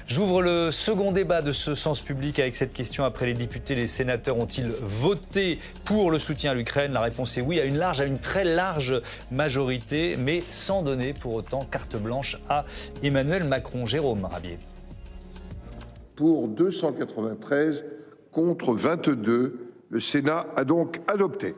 J'ouvre le second débat de ce sens public avec cette question. Après les députés, les sénateurs ont-ils voté pour le soutien à l'Ukraine? La réponse est oui, à une très large majorité, mais sans donner pour autant carte blanche à Emmanuel Macron. Jérôme Rabier. Pour 293 contre 22, le Sénat a donc adopté.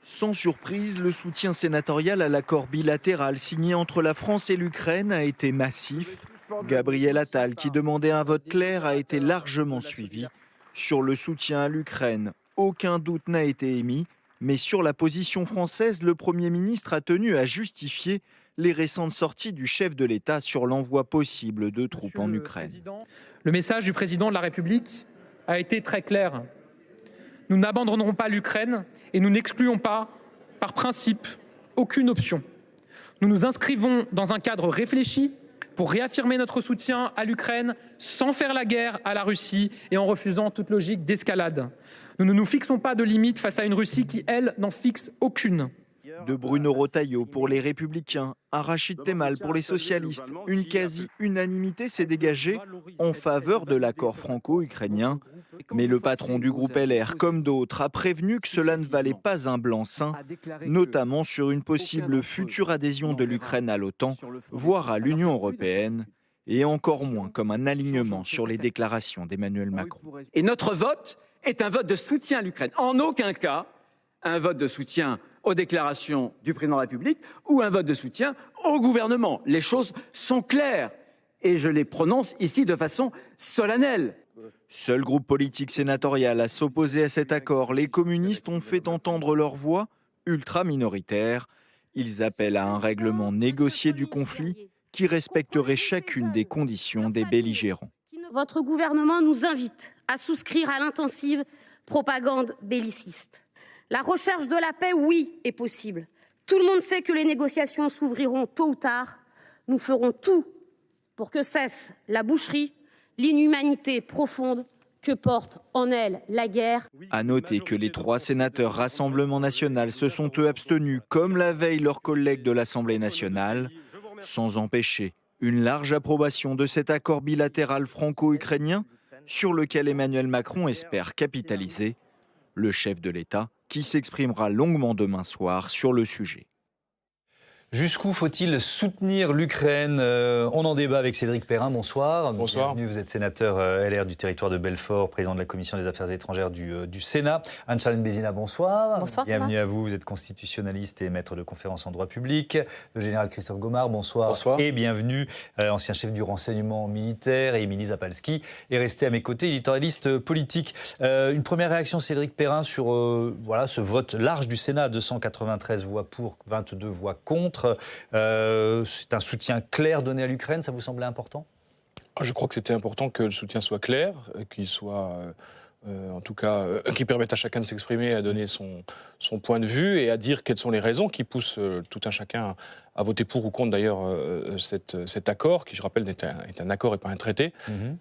Sans surprise, le soutien sénatorial à l'accord bilatéral signé entre la France et l'Ukraine a été massif. Gabriel Attal, qui demandait un vote clair, a été largement suivi. Sur le soutien à l'Ukraine, aucun doute n'a été émis, mais sur la position française, le Premier ministre a tenu à justifier les récentes sorties du chef de l'État sur l'envoi possible de troupes en Ukraine. Le message du président de la République a été très clair. Nous n'abandonnerons pas l'Ukraine et nous n'excluons pas, par principe, aucune option. Nous nous inscrivons dans un cadre réfléchi pour réaffirmer notre soutien à l'Ukraine sans faire la guerre à la Russie et en refusant toute logique d'escalade. Nous ne nous fixons pas de limite face à une Russie qui, elle, n'en fixe aucune. De Bruno Retailleau pour les Républicains à Rachid Temal pour les socialistes, une quasi-unanimité s'est dégagée en faveur de l'accord franco-ukrainien. Mais le patron du groupe LR, comme d'autres, a prévenu que cela ne valait pas un blanc-seing, notamment sur une possible future adhésion de l'Ukraine à l'OTAN, voire à l'Union européenne, et encore moins comme un alignement sur les déclarations d'Emmanuel Macron. Et notre vote est un vote de soutien à l'Ukraine. En aucun cas, un vote de soutien aux déclarations du président de la République ou un vote de soutien au gouvernement. Les choses sont claires et je les prononce ici de façon solennelle. Seul groupe politique sénatorial à s'opposer à cet accord, les communistes ont fait entendre leur voix ultra minoritaire. Ils appellent à un règlement négocié du conflit qui respecterait chacune des conditions des belligérants. Votre gouvernement nous invite à souscrire à l'intensive propagande belliciste. La recherche de la paix, oui, est possible. Tout le monde sait que les négociations s'ouvriront tôt ou tard. Nous ferons tout pour que cesse la boucherie, l'inhumanité profonde que porte en elle la guerre. À noter que les 3 sénateurs Rassemblement national se sont eux abstenus, comme la veille leurs collègues de l'Assemblée nationale, sans empêcher une large approbation de cet accord bilatéral franco-ukrainien sur lequel Emmanuel Macron espère capitaliser. Le chef de l'État qui s'exprimera longuement demain soir sur le sujet. Jusqu'où faut-il soutenir l'Ukraine? On en débat avec Cédric Perrin. Bonsoir. Bonsoir. Bienvenue, vous êtes sénateur LR du territoire de Belfort, président de la Commission des Affaires étrangères du Sénat. Anne-Charlène Bézina, bonsoir. Bonsoir Bienvenue Thomas. à vous, vous êtes constitutionnaliste et maître de conférences en droit public. Le général Christophe Gomard, bonsoir. Bonsoir. Et bienvenue, ancien chef du renseignement militaire. Et Émilie Zapalski est restée à mes côtés, éditorialiste politique. Une première réaction, Cédric Perrin, sur ce vote large du Sénat, 293 voix pour, 22 voix contre. C'est un soutien clair donné à l'Ukraine, ça vous semblait important? Je crois que c'était important que le soutien soit clair, qu'il soit, en tout cas, qu'il permette à chacun de s'exprimer, à donner son point de vue et à dire quelles sont les raisons qui poussent tout un chacun à voter pour ou contre d'ailleurs cet accord, qui je rappelle est un accord et pas un traité.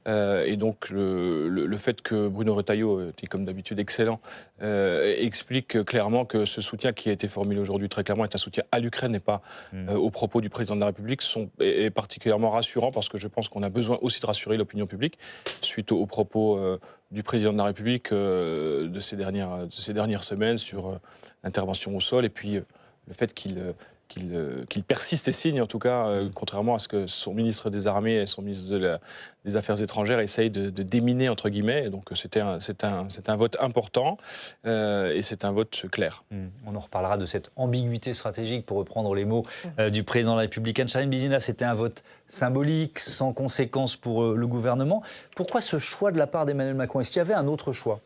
Et donc le fait que Bruno Retailleau, qui est comme d'habitude excellent, explique clairement que ce soutien qui a été formulé aujourd'hui très clairement est un soutien à l'Ukraine et pas aux propos du président de la République est particulièrement rassurant, parce que je pense qu'on a besoin aussi de rassurer l'opinion publique suite aux propos du président de la République de ces dernières semaines sur l'intervention au sol, et puis le fait qu'il persiste et signe, en tout cas, contrairement à ce que son ministre des Armées et son ministre des Affaires étrangères essayent de déminer, entre guillemets. Et donc c'est un vote important et c'est un vote clair. On en reparlera de cette ambiguïté stratégique, pour reprendre les mots du président de la République. Anne-Charlène Bézina, c'était un vote symbolique, sans conséquence pour le gouvernement. Pourquoi ce choix de la part d'Emmanuel Macron? Est-ce qu'il y avait un autre choix?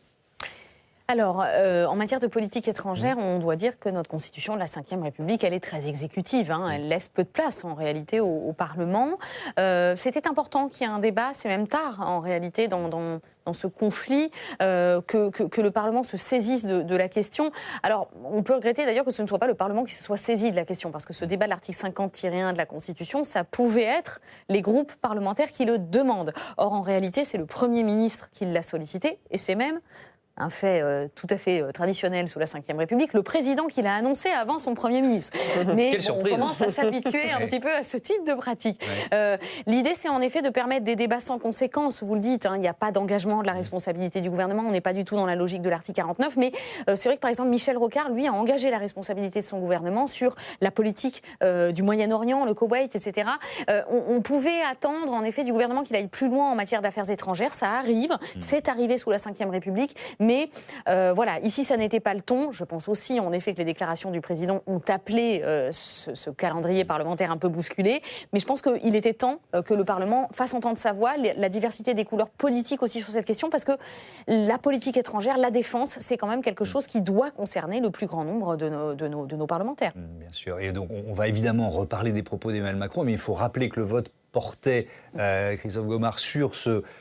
Alors, en matière de politique étrangère, on doit dire que notre Constitution de la Ve République, elle est très exécutive. Elle laisse peu de place, en réalité, au Parlement. C'était important qu'il y ait un débat, c'est même tard, en réalité, dans ce conflit, que le Parlement se saisisse de la question. Alors, on peut regretter d'ailleurs que ce ne soit pas le Parlement qui se soit saisi de la question, parce que ce débat de l'article 50-1 de la Constitution, ça pouvait être les groupes parlementaires qui le demandent. Or, en réalité, c'est le Premier ministre qui l'a sollicité, et c'est même un fait tout à fait traditionnel sous la Ve République, le président qui l'a annoncé avant son Premier ministre. Mais on commence à s'habituer un petit peu à ce type de pratique. L'idée, c'est en effet de permettre des débats sans conséquence, vous le dites, il n'y a pas d'engagement de la responsabilité du gouvernement, on n'est pas du tout dans la logique de l'article 49, mais c'est vrai que par exemple Michel Rocard, lui, a engagé la responsabilité de son gouvernement sur la politique du Moyen-Orient, le Koweït, etc. On pouvait attendre en effet du gouvernement qu'il aille plus loin en matière d'affaires étrangères, ça arrive, c'est arrivé sous la Ve République, mais voilà, ici ça n'était pas le ton. Je pense aussi en effet que les déclarations du président ont appelé ce calendrier parlementaire un peu bousculé, mais je pense qu'il était temps que le Parlement fasse entendre sa voix, la diversité des couleurs politiques aussi sur cette question, parce que la politique étrangère, la défense, c'est quand même quelque chose qui doit concerner le plus grand nombre de nos parlementaires. Bien sûr, et donc on va évidemment reparler des propos d'Emmanuel Macron, mais il faut rappeler que le vote portait, Christophe Gomart, sur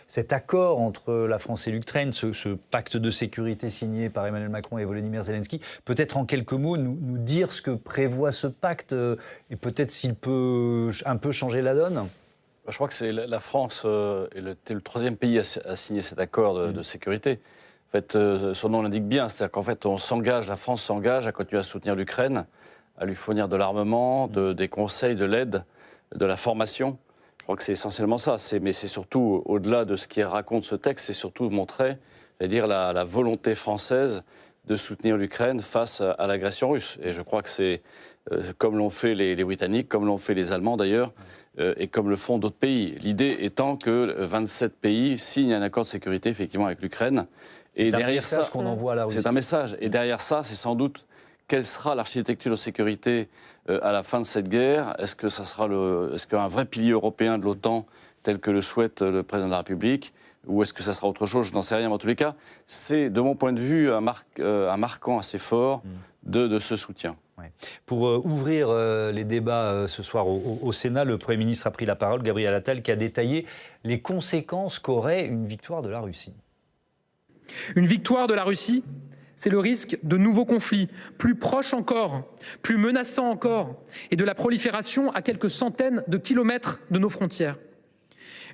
cet accord entre la France et l'Ukraine, ce pacte de sécurité signé par Emmanuel Macron et Volodymyr Zelensky. Peut-être en quelques mots nous dire ce que prévoit ce pacte et peut-être s'il peut un peu changer la donne. Je crois que c'est la France était le troisième pays à signer cet accord de sécurité. En fait, son nom l'indique bien, c'est-à-dire qu'en fait, la France s'engage à continuer à soutenir l'Ukraine, à lui fournir de l'armement, des conseils, de l'aide, de la formation. Je crois que c'est essentiellement ça. Mais c'est surtout, au-delà de ce qui raconte ce texte, c'est surtout montrer, c'est-à-dire la volonté française de soutenir l'Ukraine face à l'agression russe. Et je crois que c'est comme l'ont fait les Britanniques, comme l'ont fait les Allemands d'ailleurs, et comme le font d'autres pays. L'idée étant que 27 pays signent un accord de sécurité effectivement avec l'Ukraine. Et derrière ça, qu'on envoie à la Russie. C'est un message. Et derrière ça, c'est sans doute quelle sera l'architecture de sécurité à la fin de cette guerre. Est-ce que ça sera est-ce qu'un vrai pilier européen de l'OTAN, tel que le souhaite le président de la République, ou est-ce que ça sera autre chose? Je n'en sais rien. Mais en tous les cas, c'est, de mon point de vue, un marquant assez fort de ce soutien. Ouais. Pour ouvrir les débats ce soir au Sénat, le Premier ministre a pris la parole, Gabriel Attal, qui a détaillé les conséquences qu'aurait une victoire de la Russie. Une victoire de la Russie, c'est le risque de nouveaux conflits, plus proches encore, plus menaçants encore, et de la prolifération à quelques centaines de kilomètres de nos frontières.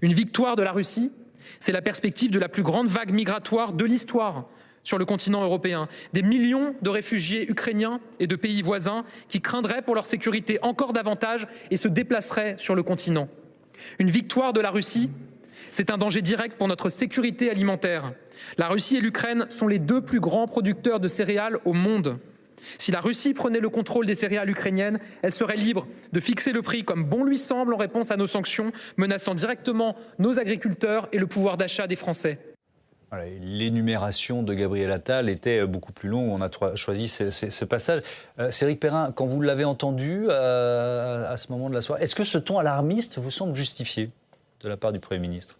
Une victoire de la Russie, c'est la perspective de la plus grande vague migratoire de l'histoire sur le continent européen. Des millions de réfugiés ukrainiens et de pays voisins qui craindraient pour leur sécurité encore davantage et se déplaceraient sur le continent. Une victoire de la Russie, c'est un danger direct pour notre sécurité alimentaire. La Russie et l'Ukraine sont les deux plus grands producteurs de céréales au monde. Si la Russie prenait le contrôle des céréales ukrainiennes, elle serait libre de fixer le prix comme bon lui semble en réponse à nos sanctions, menaçant directement nos agriculteurs et le pouvoir d'achat des Français. Voilà, l'énumération de Gabriel Attal était beaucoup plus longue. On a choisi ce passage. Cédric Perrin, quand vous l'avez entendu à ce moment de la soirée, est-ce que ce ton alarmiste vous semble justifié de la part du Premier ministre ?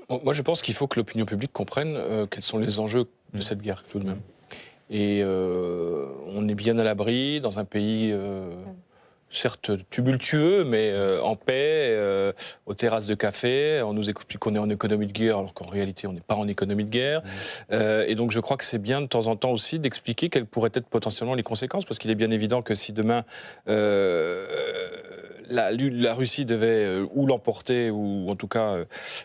Moi, je pense qu'il faut que l'opinion publique comprenne quels sont les enjeux de cette guerre, tout de même. Et on est bien à l'abri dans un pays, certes tumultueux, mais en paix, aux terrasses de café. On nous explique qu'on est en économie de guerre, alors qu'en réalité, on n'est pas en économie de guerre. Et donc, je crois que c'est bien, de temps en temps aussi, d'expliquer quelles pourraient être potentiellement les conséquences, parce qu'il est bien évident que si demain la Russie devait ou l'emporter ou en tout cas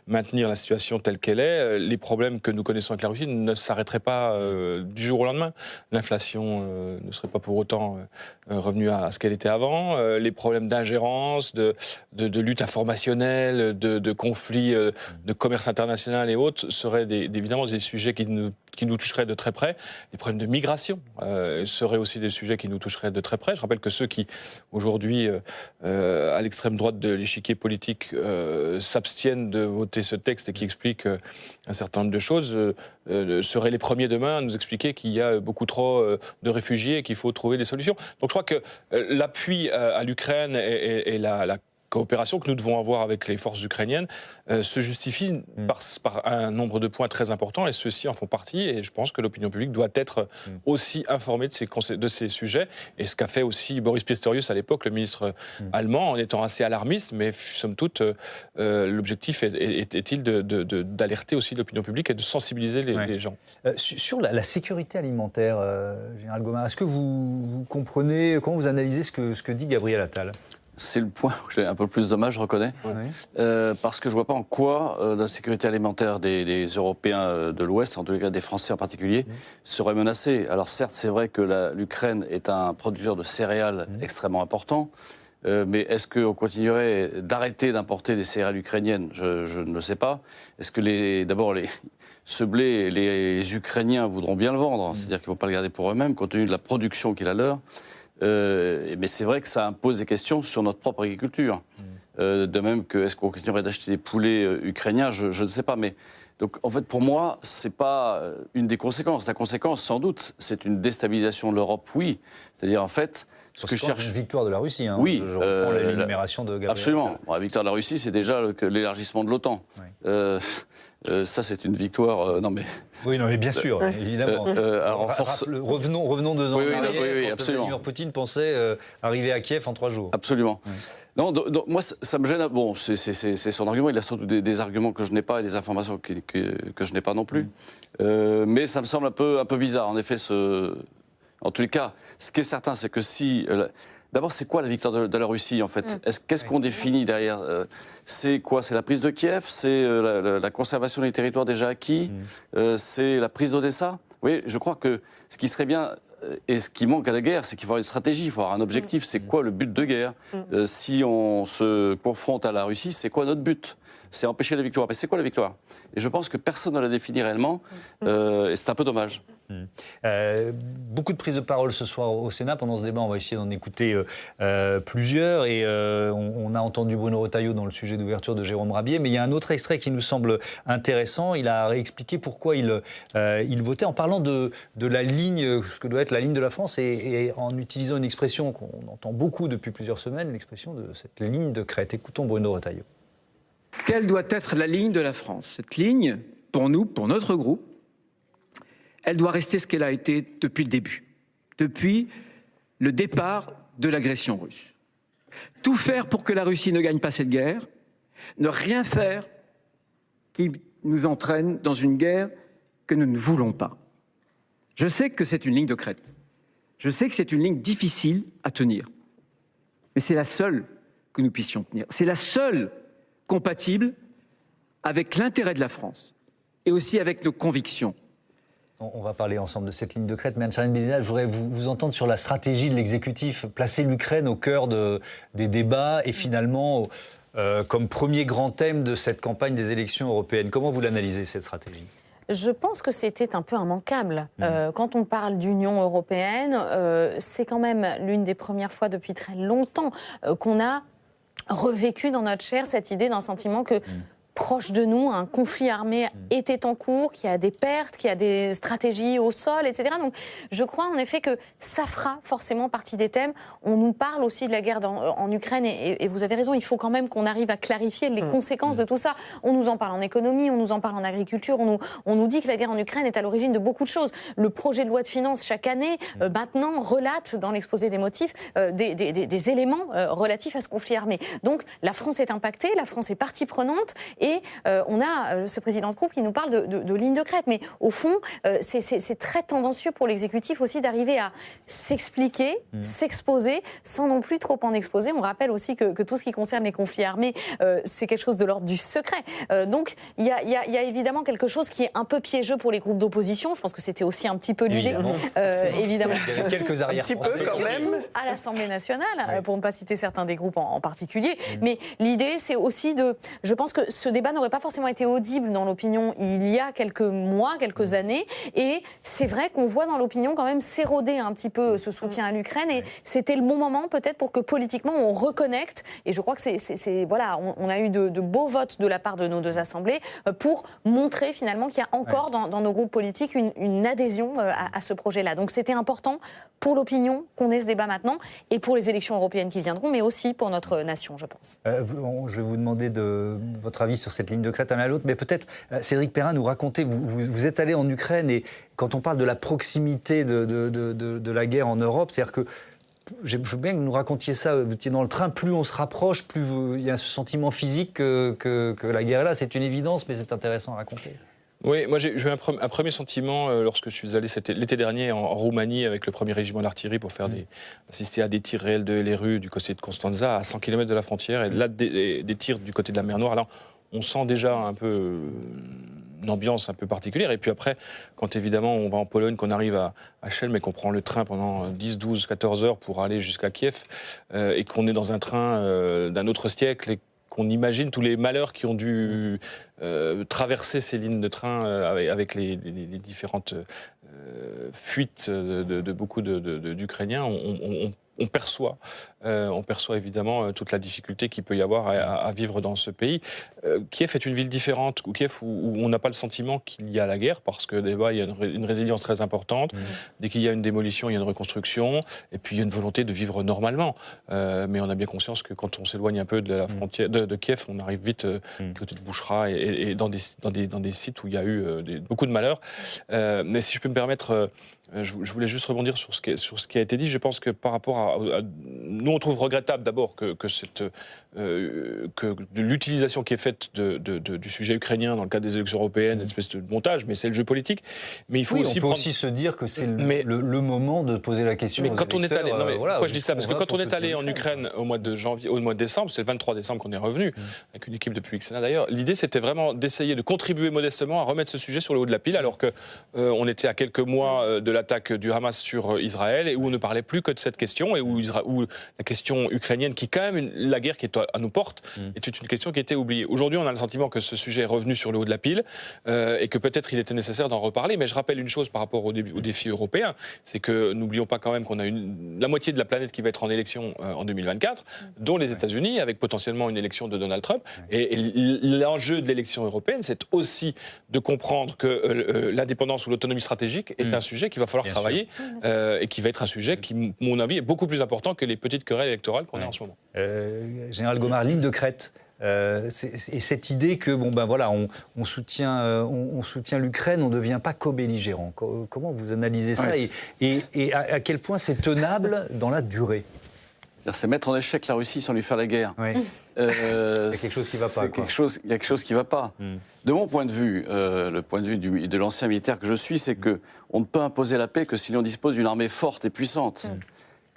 maintenir la situation telle qu'elle est, les problèmes que nous connaissons avec la Russie ne s'arrêteraient pas du jour au lendemain. L'inflation ne serait pas pour autant revenue à ce qu'elle était avant. Les problèmes d'ingérence, de lutte informationnelle, de conflits de commerce international et autres seraient évidemment des sujets qui nous toucheraient de très près. Les problèmes de migration seraient aussi des sujets qui nous toucheraient de très près. Je rappelle que ceux qui, aujourd'hui, à l'extrême droite de l'échiquier politique, s'abstiennent de voter ce texte et qui expliquent un certain nombre de choses, seraient les premiers demain à nous expliquer qu'il y a beaucoup trop de réfugiés et qu'il faut trouver des solutions. Donc je crois que l'appui à l'Ukraine et la coopération que nous devons avoir avec les forces ukrainiennes se justifie par un nombre de points très importants, et ceux-ci en font partie, et je pense que l'opinion publique doit être aussi informée de ces sujets, et ce qu'a fait aussi Boris Pistorius à l'époque, le ministre allemand, en étant assez alarmiste, mais somme toute, l'objectif est-il d'alerter aussi l'opinion publique et de sensibiliser les gens. Sur la sécurité alimentaire, Général Gomart, est-ce que vous comprenez, comment vous analysez ce que dit Gabriel Attal ? c'est le point où j'ai un peu plus dommage, je reconnais. Parce que je ne vois pas en quoi la sécurité alimentaire des Européens de l'Ouest, en tous les cas des Français en particulier, serait menacée. Alors certes, c'est vrai que l'Ukraine est un producteur de céréales extrêmement important. Mais est-ce qu'on continuerait d'arrêter d'importer des céréales ukrainiennes ? Je ne le sais pas. Est-ce que ce blé, les Ukrainiens voudront bien le vendre ? C'est-à-dire qu'ils ne vont pas le garder pour eux-mêmes, compte tenu de la production qu'il a leur. Mais c'est vrai que ça impose des questions sur notre propre agriculture. De même que est-ce qu'on continuerait d'acheter des poulets ukrainiens ? Je ne sais pas. Mais donc, en fait, pour moi, ce n'est pas une des conséquences. La conséquence, sans doute, c'est une déstabilisation de l'Europe, oui. C'est-à-dire, en fait, ce que je cherche. Une victoire de la Russie. Hein. Oui. Je reprends l'énumération de Gabriel. Absolument. Bon, la victoire de la Russie, c'est déjà l'élargissement de l'OTAN. Oui. Ça, c'est une victoire. Non, mais. Oui, non, mais bien sûr, évidemment. Revenons 2 ans en arrière, quand absolument. Vladimir Poutine pensait arriver à Kiev en 3 jours. Absolument. Oui. Non, donc, moi, ça me gêne. Bon, c'est son argument. Il a surtout des arguments que je n'ai pas et des informations que je n'ai pas non plus. Mais ça me semble un peu bizarre. En effet, en tous les cas, ce qui est certain, c'est que si... D'abord, c'est quoi la victoire de la Russie, en fait ? Qu'est-ce qu'on définit derrière ? C'est quoi ? C'est la prise de Kiev ? C'est la conservation des territoires déjà acquis ? C'est la prise d'Odessa ? Oui, je crois que ce qui serait bien... Et ce qui manque à la guerre, c'est qu'il faut avoir une stratégie, il faut avoir un objectif. C'est quoi le but de guerre ? Si on se confronte à la Russie, c'est quoi notre but ? C'est empêcher la victoire. Mais c'est quoi la victoire ? Et je pense que personne ne l'a défini réellement, et c'est un peu dommage. Beaucoup de prises de parole ce soir au Sénat. Pendant ce débat, on va essayer d'en écouter plusieurs. Et on a entendu Bruno Retailleau dans le sujet d'ouverture de Jérôme Rabier. Mais il y a un autre extrait qui nous semble intéressant. Il a réexpliqué pourquoi il votait en parlant de la ligne, ce que doit être la ligne de la France, et en utilisant une expression qu'on entend beaucoup depuis plusieurs semaines, l'expression de cette ligne de crête. Écoutons Bruno Retailleau. Quelle doit être la ligne de la France ? Cette ligne, pour nous, pour notre groupe, elle doit rester ce qu'elle a été depuis le début, depuis le départ de l'agression russe. Tout faire pour que la Russie ne gagne pas cette guerre, ne rien faire qui nous entraîne dans une guerre que nous ne voulons pas. Je sais que c'est une ligne de crête. Je sais que c'est une ligne difficile à tenir. Mais c'est la seule que nous puissions tenir. C'est la seule compatible avec l'intérêt de la France et aussi avec nos convictions. On va parler ensemble de cette ligne de crête, mais Anne-Charline Bézina, je voudrais vous entendre sur la stratégie de l'exécutif, placer l'Ukraine au cœur des débats et finalement comme premier grand thème de cette campagne des élections européennes. Comment vous l'analysez, cette stratégie ? Je pense que c'était un peu immanquable. Quand on parle d'Union européenne, c'est quand même l'une des premières fois depuis très longtemps qu'on a revécu dans notre chair cette idée d'un sentiment que proche de nous, un conflit armé était en cours, qu'il y a des pertes, qu'il y a des stratégies au sol, etc. Donc je crois en effet que ça fera forcément partie des thèmes. On nous parle aussi de la guerre en Ukraine et vous avez raison, il faut quand même qu'on arrive à clarifier les conséquences de tout ça. On nous en parle en économie, on nous en parle en agriculture, on nous dit que la guerre en Ukraine est à l'origine de beaucoup de choses. Le projet de loi de finances chaque année, maintenant, relate dans l'exposé des motifs des éléments relatifs à ce conflit armé. Donc la France est impactée, la France est partie prenante. Et on a ce président de groupe qui nous parle de ligne de crête. Mais au fond, c'est très tendancieux pour l'exécutif aussi d'arriver à s'expliquer, s'exposer, sans non plus trop en exposer. On rappelle aussi que tout ce qui concerne les conflits armés, c'est quelque chose de l'ordre du secret. Donc il y a évidemment quelque chose qui est un peu piégeux pour les groupes d'opposition. Je pense que c'était aussi un petit peu l'idée. Évidemment. Il y avait quelques arrière-pensées. Quand même. À l'Assemblée nationale, pour ne pas citer certains des groupes en particulier. Mais l'idée, c'est aussi je pense que ce débat n'aurait pas forcément été audible dans l'opinion il y a quelques mois, quelques années. Et c'est vrai qu'on voit dans l'opinion quand même s'éroder un petit peu ce soutien à l'Ukraine. Et c'était le bon moment peut-être pour que politiquement on reconnecte. Et je crois que voilà, on a eu de beaux votes de la part de nos deux assemblées pour montrer finalement qu'il y a encore dans nos groupes politiques une adhésion à ce projet-là. Donc c'était important pour l'opinion qu'on ait ce débat maintenant et pour les élections européennes qui viendront, mais aussi pour notre nation, je pense. Je vais vous demander votre avis sur cette ligne de crête à l'un à l'autre, mais peut-être, Cédric Perrin, nous raconter, vous êtes allé en Ukraine et quand on parle de la proximité de la guerre en Europe, c'est-à-dire que, je veux bien que vous nous racontiez ça, vous étiez dans le train, plus on se rapproche, plus il y a ce sentiment physique que la guerre est là, c'est une évidence, mais c'est intéressant à raconter. Oui, moi j'ai eu un premier sentiment lorsque je suis allé l'été dernier en Roumanie avec le 1er régiment d'artillerie pour assister à des tirs réels de LRU du côté de Constanța, à 100 km de la frontière, et là des tirs du côté de la mer Noire. Alors on sent déjà un peu une ambiance un peu particulière. Et puis après, quand évidemment on va en Pologne, qu'on arrive à Chelm et qu'on prend le train pendant 10, 12, 14 heures pour aller jusqu'à Kiev, et qu'on est dans un train d'un autre siècle, et qu'on imagine tous les malheurs qui ont dû traverser ces lignes de train avec les différentes fuites de beaucoup d'Ukrainiens, on perçoit évidemment toute la difficulté qu'il peut y avoir à vivre dans ce pays. Kiev est une ville différente, Kiev où on n'a pas le sentiment qu'il y a la guerre, parce que il y a une résilience très importante. Dès qu'il y a une démolition, il y a une reconstruction, et puis il y a une volonté de vivre normalement. Mais on a bien conscience que quand on s'éloigne un peu de la frontière de Kiev, on arrive vite du côté de Bouchra et dans des sites où il y a eu beaucoup de malheurs. Mais si je peux me permettre, je voulais juste rebondir sur ce qui a été dit. Je pense que par rapport à nous, on trouve regrettable d'abord que l'utilisation qui est faite du sujet ukrainien dans le cadre des élections européennes, une espèce de montage, mais c'est le jeu politique. Mais il faut on peut aussi se dire que c'est le moment de poser la question. Mais quand on est allé, pourquoi je dis ça ? Parce que quand on est allé en Ukraine au mois de décembre, c'était le 23 décembre qu'on est revenu, avec une équipe de Public Sénat d'ailleurs, l'idée c'était vraiment d'essayer de contribuer modestement à remettre ce sujet sur le haut de la pile, alors que on était à quelques mois de l'attaque du Hamas sur Israël, et où on ne parlait plus que de cette question, et où la question ukrainienne, qui quand même la guerre qui est à nos portes, est une question qui a été oubliée. Aujourd'hui, on a le sentiment que ce sujet est revenu sur le haut de la pile, et que peut-être il était nécessaire d'en reparler. Mais je rappelle une chose par rapport aux défis européens, c'est que n'oublions pas quand même qu'on a la moitié de la planète qui va être en élection en 2024, dont les États-Unis, avec potentiellement une élection de Donald Trump. Et l'enjeu de l'élection européenne, c'est aussi de comprendre que l'indépendance ou l'autonomie stratégique est un sujet qu'il va falloir travailler, et qui va être un sujet qui, à mon avis, est beaucoup plus important que les petites querelles électorales qu'on a en ce moment. Général Gomard, ligne de crête. Et cette idée que on soutient l'Ukraine, on ne devient pas co-belligérant. Comment vous analysez ça, et à quel point c'est tenable dans la durée? C'est mettre en échec la Russie sans lui faire la guerre. Oui. Il y a quelque chose qui ne va pas. Il y a quelque chose qui ne va pas. De mon point de vue, le point de vue de l'ancien militaire que je suis, c'est qu'on ne peut imposer la paix que si l'on dispose d'une armée forte et puissante.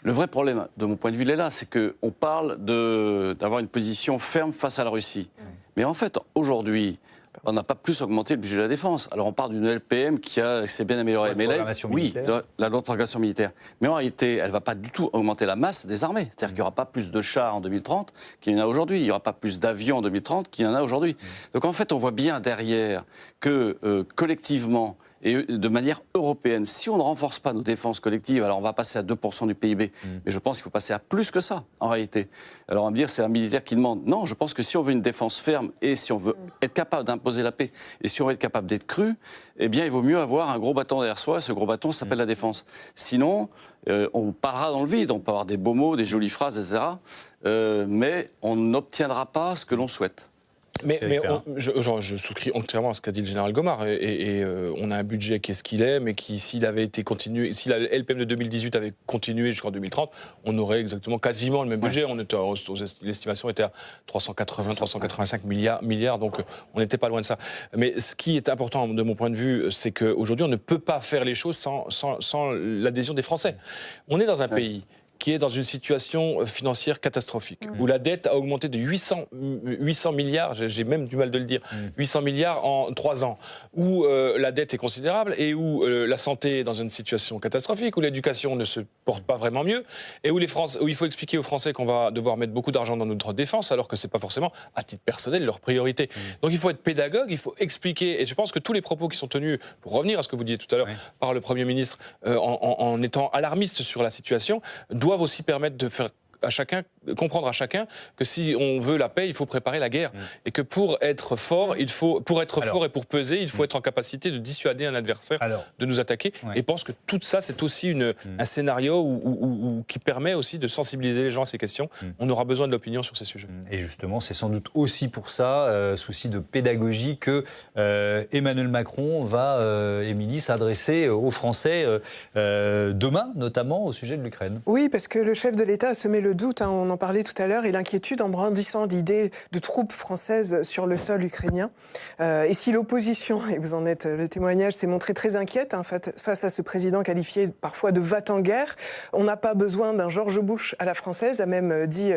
Le vrai problème, de mon point de vue, il est là, c'est qu'on parle d'avoir une position ferme face à la Russie. Mais en fait, aujourd'hui, on n'a pas plus augmenté le budget de la défense. Alors on parle d'une LPM qui s'est bien améliorée. Mais là, la loi de programmation militaire. Mais en réalité, elle ne va pas du tout augmenter la masse des armées. C'est-à-dire qu'il n'y aura pas plus de chars en 2030 qu'il y en a aujourd'hui. Il n'y aura pas plus d'avions en 2030 qu'il y en a aujourd'hui. Donc en fait, on voit bien derrière que collectivement, et de manière européenne, si on ne renforce pas nos défenses collectives, alors on va passer à 2% du PIB. Mais je pense qu'il faut passer à plus que ça, en réalité. Alors on va me dire, c'est un militaire qui demande. Non, je pense que si on veut une défense ferme, et si on veut être capable d'imposer la paix, et si on veut être capable d'être cru, eh bien il vaut mieux avoir un gros bâton derrière soi, et ce gros bâton s'appelle la défense. Sinon, on parlera dans le vide, on peut avoir des beaux mots, des jolies phrases, etc. Mais on n'obtiendra pas ce que l'on souhaite. Mais je souscris entièrement à ce qu'a dit le général Gomard. Et on a un budget qui est ce qu'il est, mais qui, s'il avait été continué, si la LPM de 2018 avait continué jusqu'en 2030, on aurait exactement quasiment le même budget. L'estimation était à 385 milliards, donc on n'était pas loin de ça. Mais ce qui est important de mon point de vue, c'est qu'aujourd'hui, on ne peut pas faire les choses sans l'adhésion des Français. On est dans un pays qui est dans une situation financière catastrophique, où la dette a augmenté de 800 milliards, j'ai même du mal de le dire, 800 milliards en 3 ans, où la dette est considérable, et où la santé est dans une situation catastrophique, où l'éducation ne se porte pas vraiment mieux, et où il faut expliquer aux Français qu'on va devoir mettre beaucoup d'argent dans notre défense, alors que ce n'est pas forcément, à titre personnel, leur priorité. Donc il faut être pédagogue, il faut expliquer, et je pense que tous les propos qui sont tenus, pour revenir à ce que vous disiez tout à l'heure, par le Premier ministre, en étant alarmiste sur la situation, doivent aussi permettre de faire comprendre à chacun que si on veut la paix, il faut préparer la guerre. Et que pour être fort, fort et pour peser, il faut être en capacité de dissuader un adversaire de nous attaquer. Et je pense que tout ça, c'est aussi un scénario qui permet aussi de sensibiliser les gens à ces questions. On aura besoin de l'opinion sur ces sujets. Et justement, c'est sans doute aussi pour ça, souci de pédagogie, que Emmanuel Macron va, Émilie, s'adresser aux Français demain, notamment au sujet de l'Ukraine. Oui, parce que le chef de l'État a semé le le doute, hein, on en parlait tout à l'heure, et l'inquiétude en brandissant l'idée de troupes françaises sur le sol ukrainien. Et si l'opposition, et vous en êtes le témoignage, s'est montrée très inquiète hein, face à ce président qualifié parfois de va-t-en-guerre, on n'a pas besoin d'un George Bush à la française, a même dit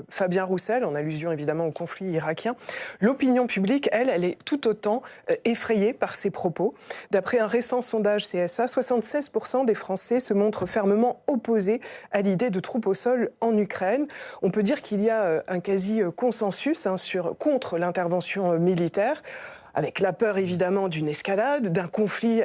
Fabien Roussel, en allusion évidemment au conflit irakien. L'opinion publique, elle est tout autant effrayée par ces propos. D'après un récent sondage CSA, 76% des Français se montrent fermement opposés à l'idée de troupes au sol en Ukraine. On peut dire qu'il y a un quasi-consensus hein, contre l'intervention militaire, avec la peur évidemment d'une escalade, d'un conflit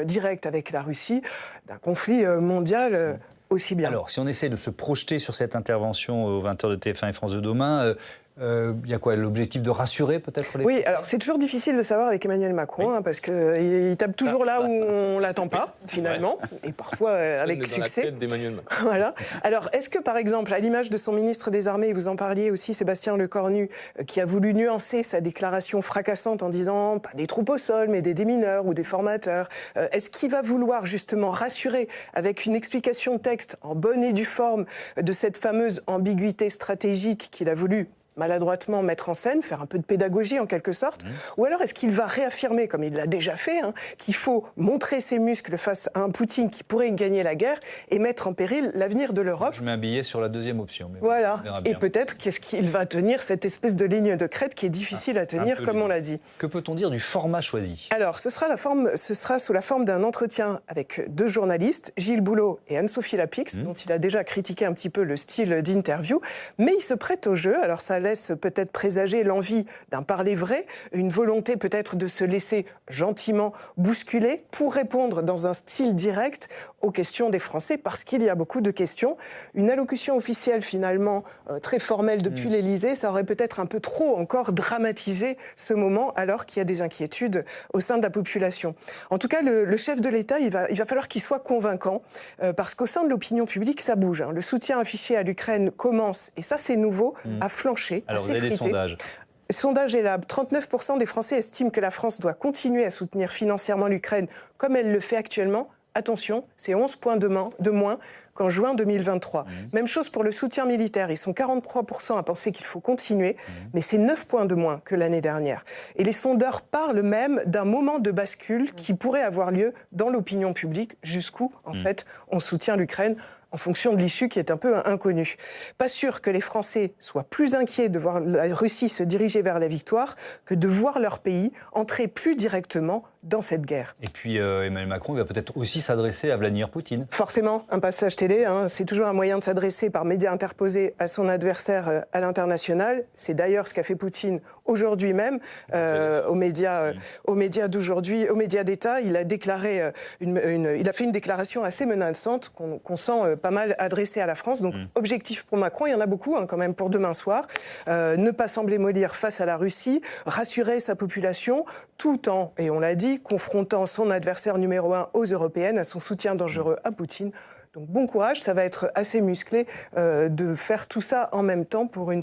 direct avec la Russie, d'un conflit mondial aussi bien. Alors, si on essaie de se projeter sur cette intervention aux 20h de TF1 et France 2 demain, il y a quoi, l'objectif de rassurer peut-être les Oui, Français? alors c'est toujours difficile de savoir avec Emmanuel Macron, hein, parce qu'il tape toujours là où on ne l'attend pas, finalement, et parfois avec succès. Dans la tête d'Emmanuel Macron. Voilà. Alors, est-ce que, par exemple, à l'image de son ministre des Armées, vous en parliez aussi, Sébastien Lecornu, qui a voulu nuancer sa déclaration fracassante en disant pas des troupes au sol, mais des démineurs ou des formateurs, est-ce qu'il va vouloir justement rassurer avec une explication de texte en bonne et due forme de cette fameuse ambiguïté stratégique qu'il a voulu maladroitement mettre en scène, faire un peu de pédagogie en quelque sorte, ou alors est-ce qu'il va réaffirmer, comme il l'a déjà fait, hein, qu'il faut montrer ses muscles face à un Poutine qui pourrait gagner la guerre et mettre en péril l'avenir de l'Europe? Je mets un billet sur la deuxième option. Mais voilà, on verra bien. et peut-être qu'est-ce qu'il va tenir, cette espèce de ligne de crête qui est difficile à tenir, comme on l'a dit. Que peut-on dire du format choisi? Alors, ce sera sous la forme d'un entretien avec deux journalistes, Gilles Boulot et Anne-Sophie Lapix, dont il a déjà critiqué un petit peu le style d'interview, mais il se prête au jeu, alors ça laisse peut-être présager l'envie d'un parler vrai, une volonté peut-être de se laisser gentiment bousculer pour répondre dans un style direct aux questions des Français, parce qu'il y a beaucoup de questions. Une allocution officielle finalement très formelle depuis l'Élysée, ça aurait peut-être un peu trop encore dramatisé ce moment, alors qu'il y a des inquiétudes au sein de la population. En tout cas, le chef de l'État, il va falloir qu'il soit convaincant, parce qu'au sein de l'opinion publique, ça bouge. Hein. Le soutien affiché à l'Ukraine commence, et ça c'est nouveau, à flancher. Alors, vous avez des sondages. Le sondage est là. 39% des Français estiment que la France doit continuer à soutenir financièrement l'Ukraine comme elle le fait actuellement. Attention, c'est 11 points de moins qu'en juin 2023. Même chose pour le soutien militaire. Ils sont 43% à penser qu'il faut continuer, mais c'est 9 points de moins que l'année dernière. Et les sondeurs parlent même d'un moment de bascule qui pourrait avoir lieu dans l'opinion publique, jusqu'où, en fait, on soutient l'Ukraine en fonction de l'issue qui est un peu inconnue. Pas sûr que les Français soient plus inquiets de voir la Russie se diriger vers la victoire que de voir leur pays entrer plus directement dans cette guerre. Et puis Emmanuel Macron va peut-être aussi s'adresser à Vladimir Poutine. Forcément, un passage télé, hein, c'est toujours un moyen de s'adresser par médias interposés à son adversaire à l'international. C'est d'ailleurs ce qu'a fait Poutine aujourd'hui même aux médias d'aujourd'hui, aux médias d'État. Il a déclaré il a fait une déclaration assez menaçante qu'on sent pas mal adressée à la France. Donc objectif pour Macron, il y en a beaucoup hein, quand même pour demain soir. Ne pas sembler mollir face à la Russie, rassurer sa population, tout en, et on l'a dit, confrontant son adversaire numéro 1 aux européennes, à son soutien dangereux à Poutine. Donc bon courage, ça va être assez musclé de faire tout ça en même temps pour un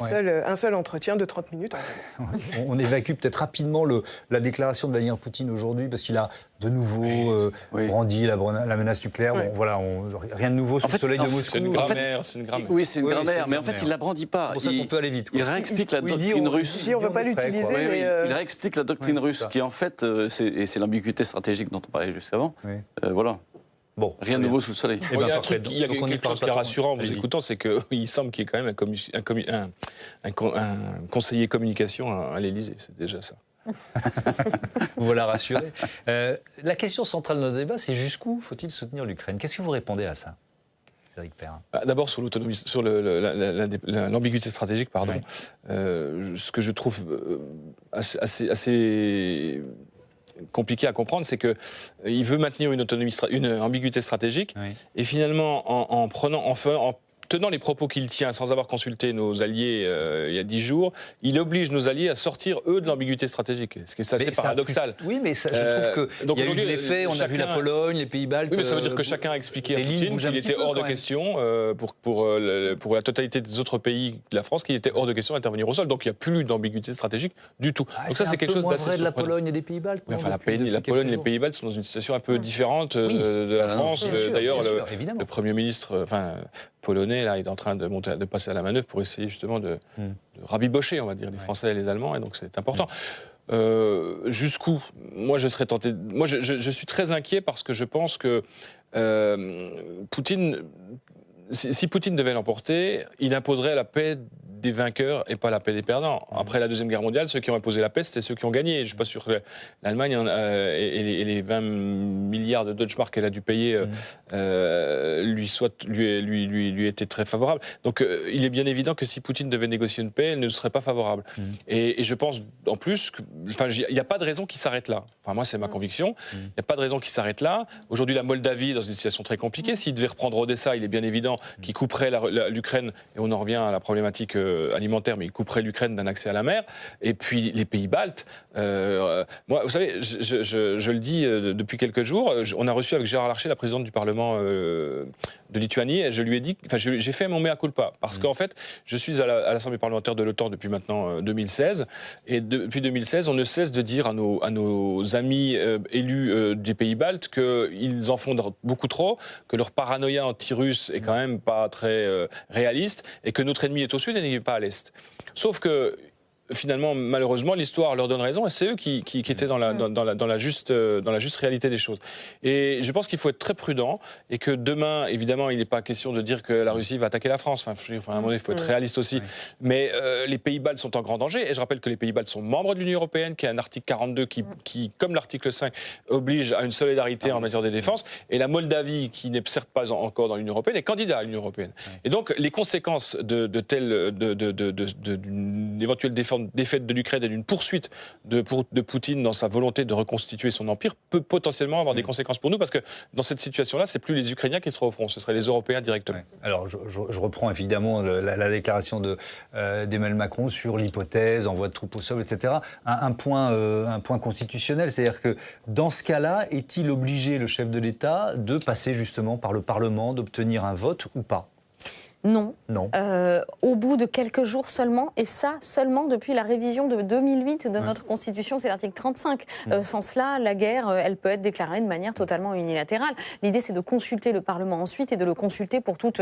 seul entretien de 30 minutes. On évacue peut-être rapidement la déclaration de Vladimir Poutine aujourd'hui, parce qu'il a de nouveau brandi la menace nucléaire. Bon, voilà, rien de nouveau sur le soleil de Moscou. C'est une grammaire. Oui, c'est une grammaire, mais en fait, il ne la brandit pas. C'est pour ça qu'on peut aller vite. Il réexplique la doctrine russe. On ne veut pas l'utiliser. Il réexplique la doctrine russe, qui en fait, c'est l'ambiguïté stratégique dont on parlait juste avant. Voilà. Bon, rien de nouveau sous le soleil. Il y a quelque chose qui est rassurant en vous écoutant, c'est qu'il semble qu'il y ait quand même un conseiller communication à l'Élysée. C'est déjà ça. Voilà, rassuré. La question centrale de notre débat, c'est jusqu'où faut-il soutenir l'Ukraine? Qu'est-ce que vous répondez à ça, Cédric Perrin? D'abord sur l'autonomie, sur l'ambiguïté stratégique, pardon. Oui. Ce que je trouve assez compliqué à comprendre, c'est qu'il veut maintenir une ambiguïté stratégique, et finalement, en tenant les propos qu'il tient sans avoir consulté nos alliés il y a 10 jours, il oblige nos alliés à sortir, eux, de l'ambiguïté stratégique. Ce qui est assez paradoxal. Oui, mais je trouve qu'il y a eu des faits, on a vu la Pologne, les Pays-Baltes... Oui, mais ça veut dire que chacun a expliqué à Poutine qu'il était hors de question, pour la totalité des autres pays de la France, qu'il était hors de question d'intervenir au sol. Donc il n'y a plus d'ambiguïté stratégique du tout. Donc ça, c'est quelque chose d'assez surprenant. La Pologne et des Pays-Baltes. Enfin, la Pologne et les Pays-Baltes sont dans une situation un peu différente de la France. D'ailleurs, le Premier ministre polonais Polonais là, est en train de passer à la manœuvre pour essayer justement de rabibocher, on va dire, les Français et les Allemands, et donc c'est important. Jusqu'où? Moi, je serais tenté. Moi, je suis très inquiet parce que je pense que Poutine, si Poutine devait l'emporter, il imposerait la paix des vainqueurs et pas la paix des perdants. Après la Deuxième Guerre mondiale, ceux qui ont imposé la paix, c'était ceux qui ont gagné. Je ne suis pas sûr que l'Allemagne et les 20 milliards de Deutschmark qu'elle a dû payer lui étaient très favorables. Donc il est bien évident que si Poutine devait négocier une paix, elle ne serait pas favorable. Et je pense en plus qu'il n'y a pas de raison qu'il s'arrête là. Enfin, moi, c'est ma conviction. Il n'y a pas de raison qu'il s'arrête là. Aujourd'hui, la Moldavie est dans une situation très compliquée. S'il devait reprendre Odessa, il est bien évident qu'il couperait l'Ukraine, et on en revient à la problématique alimentaire, mais il couperait l'Ukraine d'un accès à la mer. Et puis les pays baltes. Moi, vous savez, je le dis depuis quelques jours, on a reçu avec Gérard Larcher, la présidente du Parlement de Lituanie, et je lui ai dit, j'ai fait mon mea culpa, parce qu'en fait, je suis à l'Assemblée parlementaire de l'OTAN depuis maintenant 2016, et depuis 2016, on ne cesse de dire à nos amis élus des pays baltes qu'ils en font beaucoup trop, que leur paranoïa anti-russe est quand même pas très réaliste, et que notre ennemi est au sud et n'est pas à l'est. Sauf que finalement, malheureusement, l'histoire leur donne raison, et c'est eux qui étaient dans la juste réalité des choses. Et je pense qu'il faut être très prudent, et que demain, évidemment, il n'est pas question de dire que la Russie va attaquer la France. Enfin, à un moment donné, il faut être réaliste aussi. Oui. Mais les pays baltes sont en grand danger, et je rappelle que les pays baltes sont membres de l'Union européenne, qui a un article 42 qui, comme l'article 5, oblige à une solidarité en matière de défense, et la Moldavie, qui n'est certes pas encore dans l'Union européenne, est candidat à l'Union européenne. Oui. Et donc, les conséquences d'une éventuelle défaite de l'Ukraine et d'une poursuite de Poutine dans sa volonté de reconstituer son empire peut potentiellement avoir des conséquences pour nous, parce que dans cette situation-là, c'est plus les Ukrainiens qui seraient au front, ce seraient les Européens directement. Ouais. Alors je reprends évidemment la déclaration d'Emmanuel Macron sur l'hypothèse, envoi de troupes au sol, etc. Un point constitutionnel, c'est-à-dire que dans ce cas-là, est-il obligé, le chef de l'État, de passer justement par le Parlement, d'obtenir un vote ou pas ? Non. Non. Au bout de quelques jours seulement, et ça seulement depuis la révision de 2008 de notre Constitution, c'est l'article 35. Sans cela, la guerre, elle peut être déclarée de manière totalement unilatérale. L'idée, c'est de consulter le Parlement ensuite, et de le consulter pour toute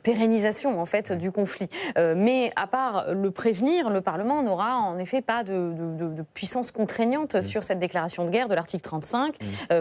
pérennisation en fait du conflit. Mais à part le prévenir, le Parlement n'aura en effet pas de puissance contraignante sur cette déclaration de guerre de l'article 35,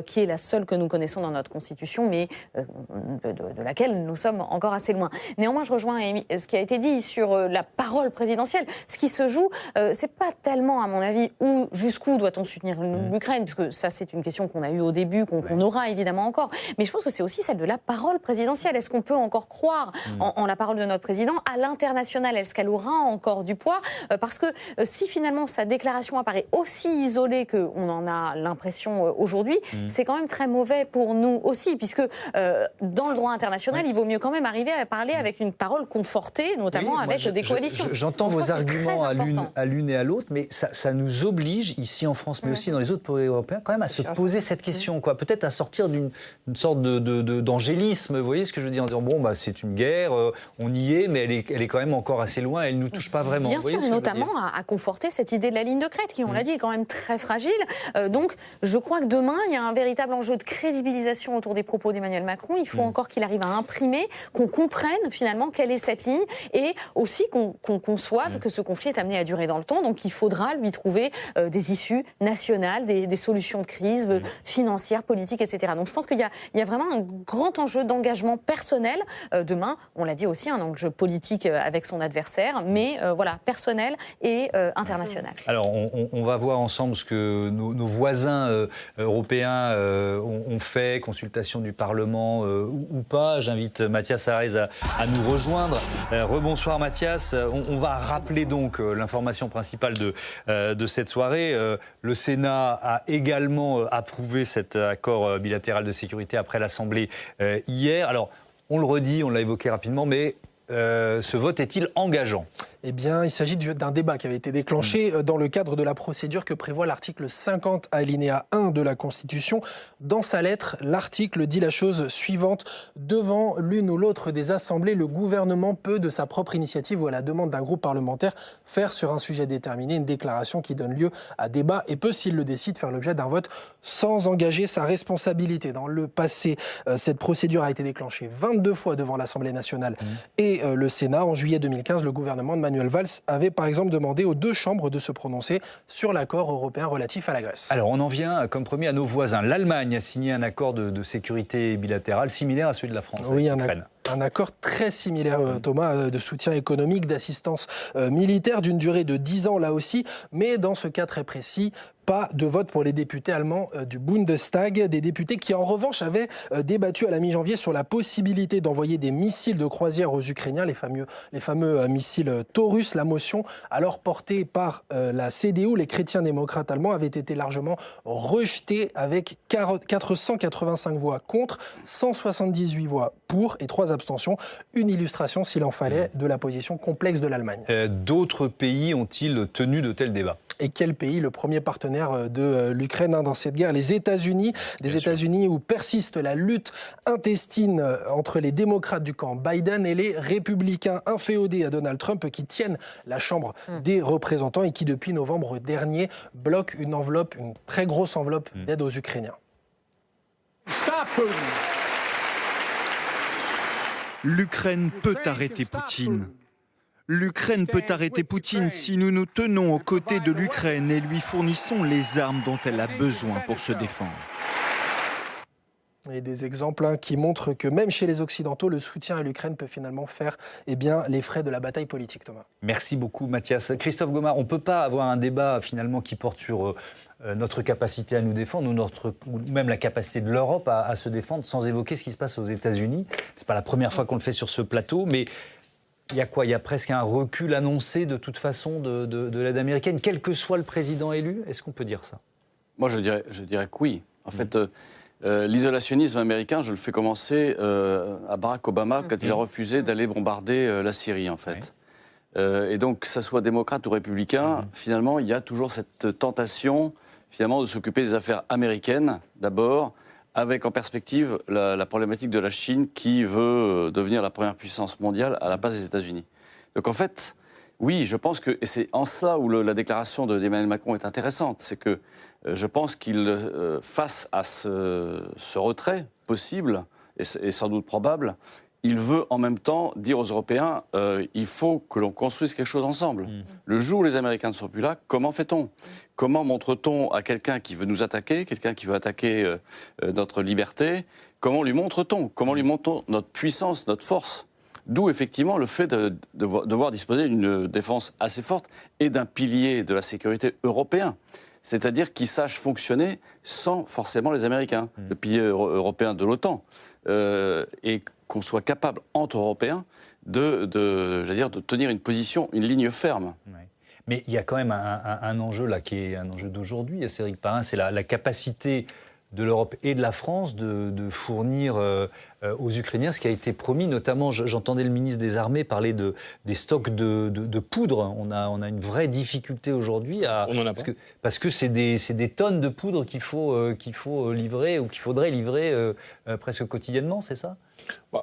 qui est la seule que nous connaissons dans notre Constitution, mais de laquelle nous sommes encore assez loin. Néanmoins, je rejoins ce qui a été dit sur la parole présidentielle. Ce qui se joue, c'est pas tellement, à mon avis, jusqu'où doit-on soutenir l'Ukraine, parce que ça, c'est une question qu'on a eue au début, qu'on aura évidemment encore. Mais je pense que c'est aussi celle de la parole présidentielle. Est-ce qu'on peut encore croire en la parole de notre président à l'international? Est-ce qu'elle aura encore du poids? Parce que si finalement sa déclaration apparaît aussi isolée qu'on en a l'impression aujourd'hui, c'est quand même très mauvais pour nous aussi, puisque dans le droit international, il vaut mieux quand même arriver à parler avec une parole confortée, notamment avec des coalitions. J'entends vos arguments à l'une et à l'autre, mais ça nous oblige, ici en France, mais aussi dans les autres pays européens, quand même à se poser cette question, quoi. Peut-être à sortir d'une sorte d'angélisme, vous voyez ce que je veux dire, en disant, bon, bah, c'est une guerre, on y est, mais elle est quand même encore assez loin, elle ne nous touche pas vraiment. Bien sûr, notamment à conforter cette idée de la ligne de crête, qui, on l'a dit, est quand même très fragile. Donc, je crois que demain, il y a un véritable enjeu de crédibilisation autour des propos d'Emmanuel Macron. Il faut encore qu'il arrive à imprimer, qu'on comprenne finalement quelle est cette ligne, et aussi qu'on conçoive que ce conflit est amené à durer dans le temps. Donc il faudra lui trouver des issues nationales, des solutions de crise financières, politiques, etc. Donc je pense qu'il y a vraiment un grand enjeu d'engagement personnel. Demain, on l'a dit aussi, un enjeu politique avec son adversaire, mais voilà, personnel et international. Alors on va voir ensemble ce que nos voisins européens ont fait, consultation du Parlement ou pas. J'invite Mathias Arrez à nous rejoindre. Rebonsoir Mathias. On va rappeler donc l'information principale de cette soirée. Le Sénat a également approuvé cet accord bilatéral de sécurité après l'Assemblée hier. Alors, on le redit, on l'a évoqué rapidement, mais ce vote est-il engageant ? Eh bien, il s'agit d'un débat qui avait été déclenché dans le cadre de la procédure que prévoit l'article 50 alinéa 1 de la Constitution. Dans sa lettre, l'article dit la chose suivante. Devant l'une ou l'autre des assemblées, le gouvernement peut, de sa propre initiative ou à la demande d'un groupe parlementaire, faire sur un sujet déterminé une déclaration qui donne lieu à débat et peut, s'il le décide, faire l'objet d'un vote sans engager sa responsabilité. Dans le passé, cette procédure a été déclenchée 22 fois devant l'Assemblée nationale et le Sénat. En juillet 2015, le gouvernement de Manuel Valls avait par exemple demandé aux deux chambres de se prononcer sur l'accord européen relatif à la Grèce. Alors on en vient, comme promis, à nos voisins. L'Allemagne a signé un accord de sécurité bilatérale similaire à celui de la France. Oui, un accord très similaire, Thomas, de soutien économique, d'assistance militaire d'une durée de 10 ans là aussi, mais dans ce cas très précis, pas de vote pour les députés allemands du Bundestag, des députés qui en revanche avaient débattu à la mi-janvier sur la possibilité d'envoyer des missiles de croisière aux Ukrainiens, les fameux missiles Taurus. La motion, alors portée par la CDU, les chrétiens démocrates allemands, avait été largement rejetée avec 485 voix contre, 178 voix pour et 3 abstentions. Une illustration, s'il en fallait, de la position complexe de l'Allemagne. D'autres pays ont-ils tenu de tels débats ? Et quel pays, le premier partenaire de l'Ukraine dans cette guerre? Les États-Unis. Des États-Unis où persiste la lutte intestine entre les démocrates du camp Biden et les républicains inféodés à Donald Trump qui tiennent la Chambre des représentants et qui, depuis novembre dernier, bloquent une très grosse enveloppe d'aide aux Ukrainiens. L'Ukraine peut arrêter Poutine. L'Ukraine peut arrêter Poutine si nous nous tenons aux côtés de l'Ukraine et lui fournissons les armes dont elle a besoin pour se défendre. Et des exemples qui montrent que même chez les Occidentaux, le soutien à l'Ukraine peut finalement faire les frais de la bataille politique, Thomas. Merci beaucoup, Mathias. Christophe Gomard, on ne peut pas avoir un débat finalement qui porte sur notre capacité à nous défendre ou même la capacité de l'Europe à se défendre sans évoquer ce qui se passe aux États-Unis. Ce n'est pas la première fois qu'on le fait sur ce plateau, mais il y a quoi? Il y a presque un recul annoncé de toute façon de l'aide américaine, quel que soit le président élu. Est-ce qu'on peut dire ça? Moi, je dirais que oui. En fait, l'isolationnisme américain, je le fais commencer à Barack Obama quand il a refusé d'aller bombarder la Syrie, en fait. Et donc, que ça soit démocrate ou républicain, finalement, il y a toujours cette tentation, finalement, de s'occuper des affaires américaines, d'abord, avec en perspective la problématique de la Chine qui veut devenir la première puissance mondiale à la place des États-Unis. Donc en fait, oui, je pense que, et c'est en cela où la déclaration d'Emmanuel Macron est intéressante, c'est que je pense qu'il, face à ce retrait possible et sans doute probable, il veut en même temps dire aux Européens il faut que l'on construise quelque chose ensemble. Le jour où les Américains ne sont plus là, comment fait-on? Comment montre-t-on à quelqu'un qui veut nous attaquer, quelqu'un qui veut attaquer notre liberté, comment lui montre-t-on? Comment lui montre-t-on notre puissance, notre force? D'où effectivement le fait de devoir disposer d'une défense assez forte et d'un pilier de la sécurité européen. C'est-à-dire qui sache fonctionner sans forcément les Américains, le pilier européen de l'OTAN. Et qu'on soit capable, entre Européens, de tenir une position, une ligne ferme. Ouais. Mais il y a quand même un enjeu là, qui est un enjeu d'aujourd'hui, Cédric Perrin, c'est la capacité de l'Europe et de la France de fournir aux Ukrainiens ce qui a été promis. Notamment, j'entendais le ministre des Armées parler des stocks de poudre. On a une vraie difficulté aujourd'hui parce que c'est des tonnes de poudre qu'il faut livrer ou qu'il faudrait livrer presque quotidiennement, c'est ça?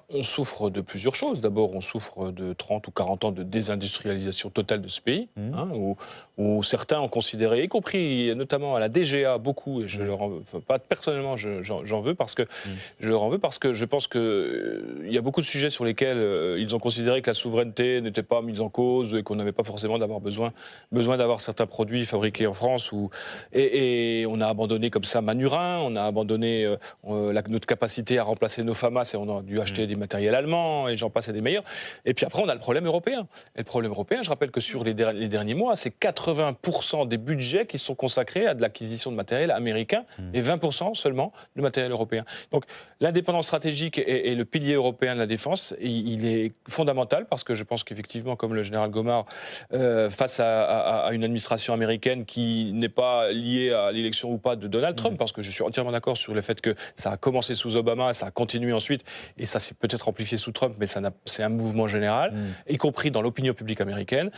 On souffre de plusieurs choses. D'abord, on souffre de 30 ou 40 ans de désindustrialisation totale de ce pays, où certains ont considéré, y compris notamment à la DGA, beaucoup, et je leur en veux, pas personnellement, j'en veux parce que je leur en veux parce que je pense qu'il y a beaucoup de sujets sur lesquels ils ont considéré que la souveraineté n'était pas mise en cause et qu'on n'avait pas forcément besoin d'avoir certains produits fabriqués en France. Et on a abandonné comme ça Manurin, on a abandonné notre capacité à remplacer nos FAMAS et on a dû acheter du matériel allemand et j'en passe et des meilleurs. Et puis après, on a le problème européen. Et le problème européen, je rappelle que sur les derniers mois, c'est 80% des budgets qui sont consacrés à de l'acquisition de matériel américain et 20% seulement de matériel européen. Donc l'indépendance stratégique politique est le pilier européen de la défense. Il est fondamental parce que je pense qu'effectivement, comme le général Gomard, face à une administration américaine qui n'est pas liée à l'élection ou pas de Donald Trump, parce que je suis entièrement d'accord sur le fait que ça a commencé sous Obama, ça a continué ensuite, et ça s'est peut-être amplifié sous Trump, mais c'est un mouvement général, y compris dans l'opinion publique américaine.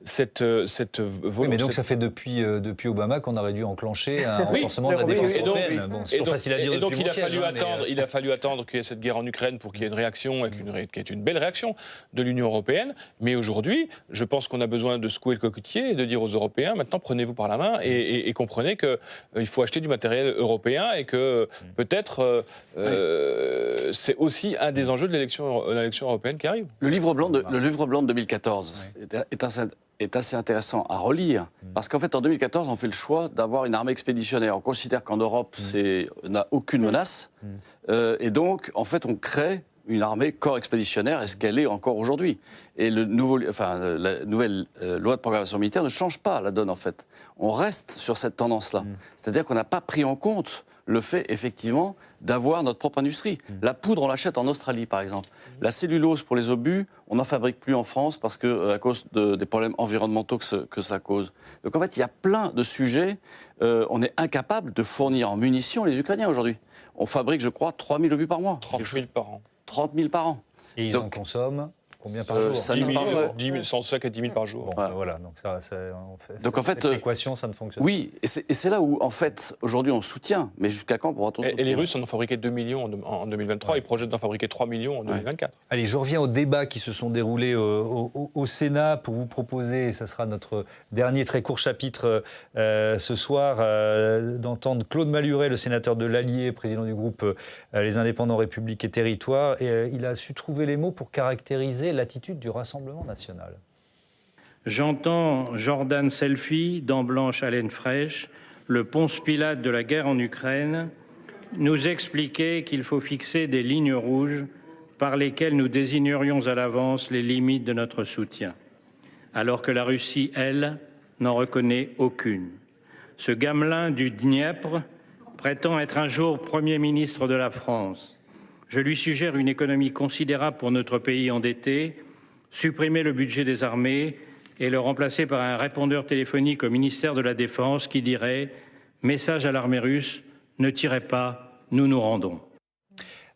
Cette volonté... Oui, mais donc ça fait depuis Obama qu'on aurait dû enclencher un renforcement de la défense européenne. Bon, c'est facile à dire depuis mon siège, il a fallu attendre qu'il y ait cette guerre en Ukraine pour qu'il y ait une réaction, qui est une belle réaction de l'Union européenne. Mais aujourd'hui, je pense qu'on a besoin de secouer le cocotier et de dire aux Européens, maintenant prenez-vous par la main et comprenez qu'il faut acheter du matériel européen et que peut-être c'est aussi un des enjeux de l'élection européenne qui arrive. Le livre blanc de 2014 est assez intéressant à relire, parce qu'en fait, en 2014, on fait le choix d'avoir une armée expéditionnaire. On considère qu'en Europe, on n'a aucune menace, et donc, en fait, on crée une armée corps expéditionnaire, est-ce qu'elle est encore aujourd'hui? Et la nouvelle loi de programmation militaire ne change pas la donne, en fait. On reste sur cette tendance-là. C'est-à-dire qu'on n'a pas pris en compte le fait, effectivement, d'avoir notre propre industrie. La poudre, on l'achète en Australie, par exemple. La cellulose pour les obus, on n'en fabrique plus en France parce que, à cause des problèmes environnementaux que ça cause. Donc, en fait, il y a plein de sujets. On est incapable de fournir en munitions les Ukrainiens aujourd'hui. On fabrique, je crois, 3 000 obus par mois. 30 000 par an. 30 000 par an. Et ils en consomment combien par jour? 5 000 par jour. 105 à 10 000 par jour. Bon, voilà, donc donc en fait, l'équation, ça ne fonctionne pas. Oui, et c'est là où, en fait, aujourd'hui, on soutient, mais jusqu'à quand pourra-t-on soutenir? Et les Russes en ont fabriqué 2 millions en 2023, ils projettent d'en fabriquer 3 millions en 2024. Allez, je reviens aux débats qui se sont déroulés au Sénat pour vous proposer, et ça sera notre dernier très court chapitre ce soir, d'entendre Claude Malhuret, le sénateur de l'Allier, président du groupe Les Indépendants, République et Territoires. Et il a su trouver les mots pour caractériser l'attitude du Rassemblement national. J'entends Jordan Selfie, dents blanches, haleine fraîche, le Ponce Pilate de la guerre en Ukraine, nous expliquer qu'il faut fixer des lignes rouges par lesquelles nous désignerions à l'avance les limites de notre soutien, alors que la Russie, elle, n'en reconnaît aucune. Ce gamelin du Dniepr prétend être un jour Premier ministre de la France. Je lui suggère une économie considérable pour notre pays endetté, supprimer le budget des armées et le remplacer par un répondeur téléphonique au ministère de la Défense qui dirait « Message à l'armée russe, ne tirez pas, nous nous rendons ».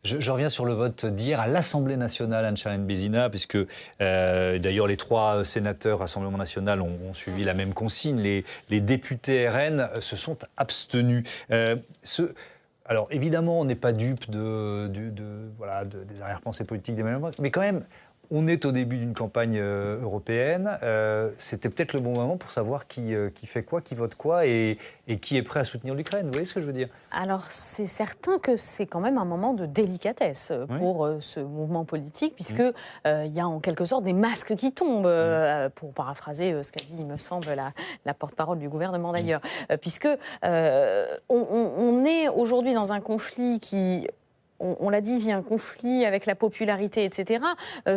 Je reviens sur le vote d'hier à l'Assemblée nationale, Anne-Charlène Bézina, puisque d'ailleurs les 3 sénateurs Rassemblement national ont suivi la même consigne. Les députés RN se sont abstenus. Alors évidemment, on n'est pas dupe des arrière-pensées politiques d'Emmanuel Macron, mais quand même, on est au début d'une campagne européenne. C'était peut-être le bon moment pour savoir qui fait quoi, qui vote quoi et qui est prêt à soutenir l'Ukraine. Vous voyez ce que je veux dire? Alors, c'est certain que c'est quand même un moment de délicatesse pour ce mouvement politique, puisque il y a en quelque sorte des masques qui tombent, pour paraphraser ce qu'a dit, il me semble, la porte-parole du gouvernement d'ailleurs, puisque on est aujourd'hui dans un conflit qui... On l'a dit, via un conflit avec la popularité, etc.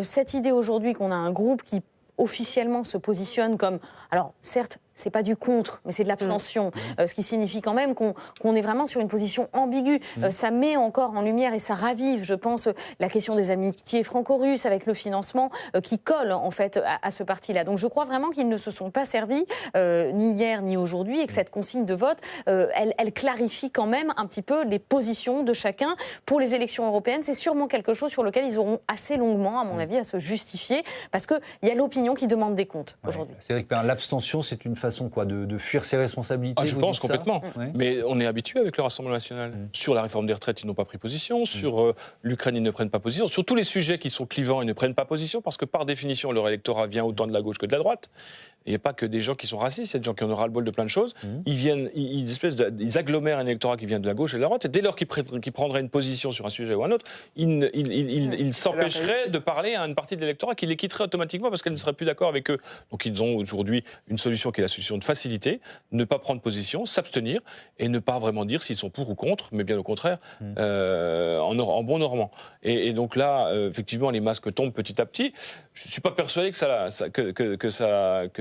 Cette idée aujourd'hui qu'on a un groupe qui officiellement se positionne comme... Alors, certes, c'est pas du contre, mais c'est de l'abstention, ce qui signifie quand même qu'on est vraiment sur une position ambiguë. Ça met encore en lumière et ça ravive, je pense, la question des amitiés franco-russes avec le financement qui colle en fait à ce parti-là. Donc je crois vraiment qu'ils ne se sont pas servis ni hier ni aujourd'hui et que cette consigne de vote, elle clarifie quand même un petit peu les positions de chacun pour les élections européennes. C'est sûrement quelque chose sur lequel ils auront assez longuement, à mon avis, à se justifier parce qu'il y a l'opinion qui demande des comptes aujourd'hui. C'est vrai que l'abstention, c'est une façon de fuir ses responsabilités. Je pense complètement. Mais on est habitué avec le Rassemblement national. Sur la réforme des retraites, ils n'ont pas pris position. Sur l'Ukraine, ils ne prennent pas position. Sur tous les sujets qui sont clivants, ils ne prennent pas position parce que par définition, leur électorat vient autant de la gauche que de la droite. Il n'y a pas que des gens qui sont racistes, il y a des gens qui en ont ras-le-bol de plein de choses. Ils agglomèrent un électorat qui vient de la gauche et de la droite. Et dès lors qu'ils prendraient une position sur un sujet ou un autre, ils s'empêcheraient de parler à une partie de l'électorat qui les quitterait automatiquement parce qu'elle ne serait plus d'accord avec eux. Donc ils ont aujourd'hui une solution qui est la solution de facilité, ne pas prendre position, s'abstenir et ne pas vraiment dire s'ils sont pour ou contre, mais bien au contraire, en bon normand. Et donc là, effectivement, les masques tombent petit à petit. Je ne suis pas persuadé que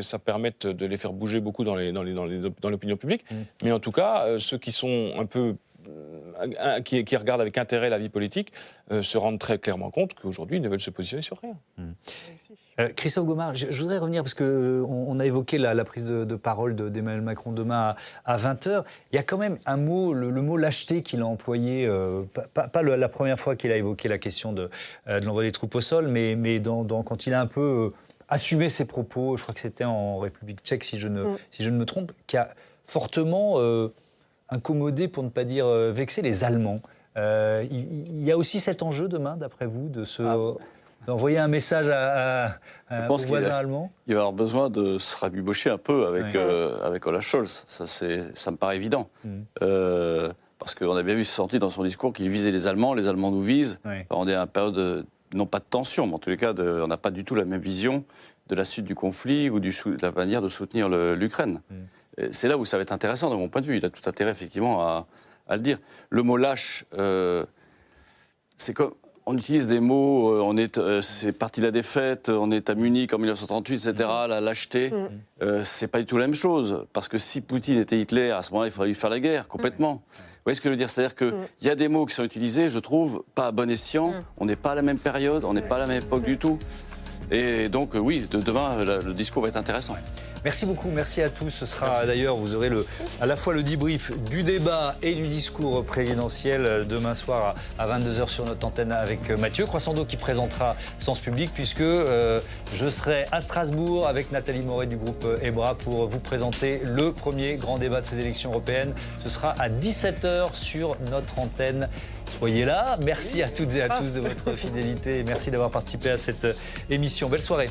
ça permette de les faire bouger beaucoup dans l'opinion publique. Mais en tout cas, ceux qui sont un peu qui regardent avec intérêt la vie politique se rendent très clairement compte qu'aujourd'hui, ils ne veulent se positionner sur rien. Christophe Gomard, je voudrais revenir parce qu'on a évoqué la prise de parole d'Emmanuel Macron demain à 20h. Il y a quand même un mot, le mot lâcheté qu'il a employé, pas la première fois qu'il a évoqué la question de l'envoi des troupes au sol, mais quand il a un peu assumé ses propos, je crois que c'était en République tchèque, si je ne me trompe, qui a fortement incommodé, pour ne pas dire vexé, les Allemands. Il y a aussi cet enjeu demain, d'après vous, d'envoyer un message aux voisins allemands. Il va avoir besoin de se rabibocher un peu avec Olaf Scholz. Ça me paraît évident. Parce qu'on a bien vu senti dans son discours qu'il visait les Allemands nous visent. On est à une période, non pas de tension, mais en tous les cas, on n'a pas du tout la même vision de la suite du conflit ou de la manière de soutenir l'Ukraine. C'est là où ça va être intéressant, de mon point de vue. Il a tout intérêt, effectivement, à le dire. Le mot lâche, c'est comme... On utilise des mots, c'est parti de la défaite, on est à Munich en 1938, etc., la lâcheté. C'est pas du tout la même chose. Parce que si Poutine était Hitler, à ce moment-là, il faudrait lui faire la guerre, complètement. Vous voyez ce que je veux dire? C'est-à-dire qu'il y a des mots qui sont utilisés, je trouve, pas à bon escient. On n'est pas à la même période, on n'est pas à la même époque du tout. Et donc, oui, demain, le discours va être intéressant. Merci beaucoup, merci à tous. Ce sera d'ailleurs, vous aurez à la fois le débrief du débat et du discours présidentiel demain soir à 22h sur notre antenne avec Mathieu Croissando qui présentera Sens Public, puisque je serai à Strasbourg avec Nathalie Moret du groupe EBRA pour vous présenter le premier grand débat de ces élections européennes. Ce sera à 17h sur notre antenne. Soyez là. Merci à toutes et à tous de votre fidélité et merci d'avoir participé à cette émission. Belle soirée.